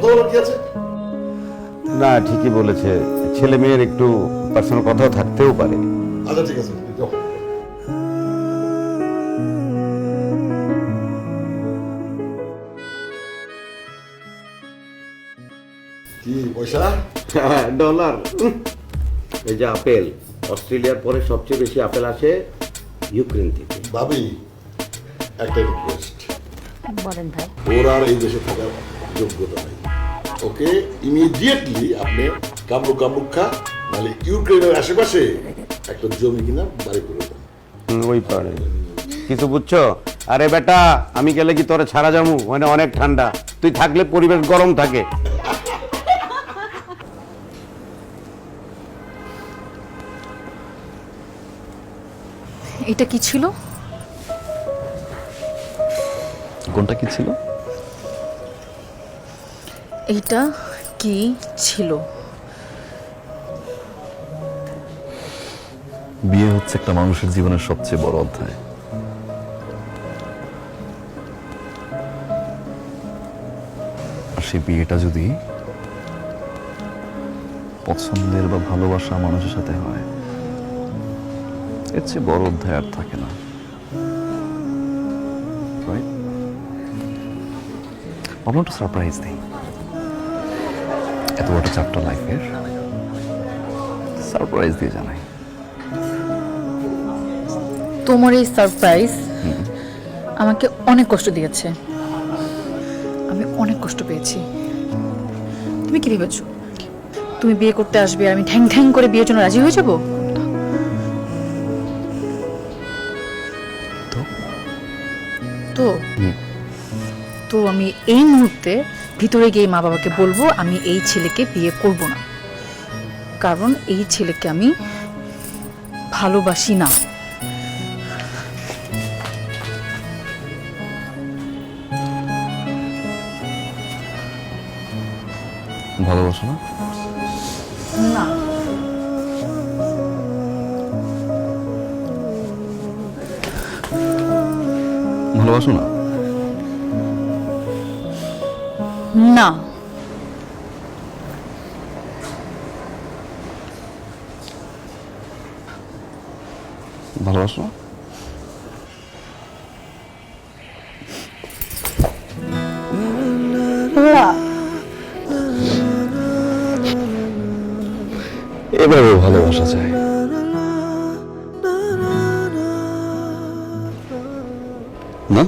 বলার কি আছে? না, ঠিকই বলেছে, ছেলে মেয়ের একটু পার্সোনাল কথাও থাকতেও পারে। আচ্ছা ঠিক আছে, যাও। কি পয়সা? ডলার। এই যে আপেল, অস্ট্রেলিয়ার পরে সবচেয়ে বেশি আপেল আসে ইউক্রেন থেকে। ভাবি, একটা রিকোয়েস্ট, বলেন ভাই। ওর আর এই দেশে থাকার যোগ্যতা নাই। ওকে ইমিডিয়েটলি আপনি কামরুক্ষা নাহলে ইউক্রেনের আশেপাশে একটা জমি কিনা বাড়ি করে দেন। ওই পারে কিছু বুঝছো? আরে বেটা, আমি গেলে কি তোরে ছাড়া যাবো? মানে অনেক ঠান্ডা, তুই থাকলে পরিবেশ গরম থাকে। এটা কি ছিল? কোনটা কি ছিল? এইটা কি ছিল? বিয়ে হচ্ছে একটা মানুষের জীবনের সবচেয়ে বড় অধ্যায়। আর সেই বিয়েটা যদি পছন্দের বা ভালোবাসা মানুষের সাথে হয়, এর চেয়ে বড় অধ্যায় আর থাকে না। ভাবলাম একটু সারপ্রাইজ দিই, এত বড় চ্যাপ্টার লাইফের সারপ্রাইজ দিয়ে জানাই। তোমার এই সারপ্রাইজ আমাকে অনেক কষ্ট দিয়েছে, আমি অনেক কষ্ট পেয়েছি। তুমি কি ভেবেছো তুমি বিয়ে করতে আসবে আর আমি ঠ্যাং ঠ্যাং করে বিয়ের জন্য রাজি হয়ে যাব? তো তো তো আমি এই মুহূর্তে ভিতরে গিয়ে মা বাবাকে বলবো আমি এই ছেলেকে বিয়ে করব না, কারণ এই ছেলেকে আমি ভালোবাসি না। ভালোবাসো না? না, ভালোবাসো না? না, ভালোবাসো না? না। এভাবেও ভালোবাসা যায় না?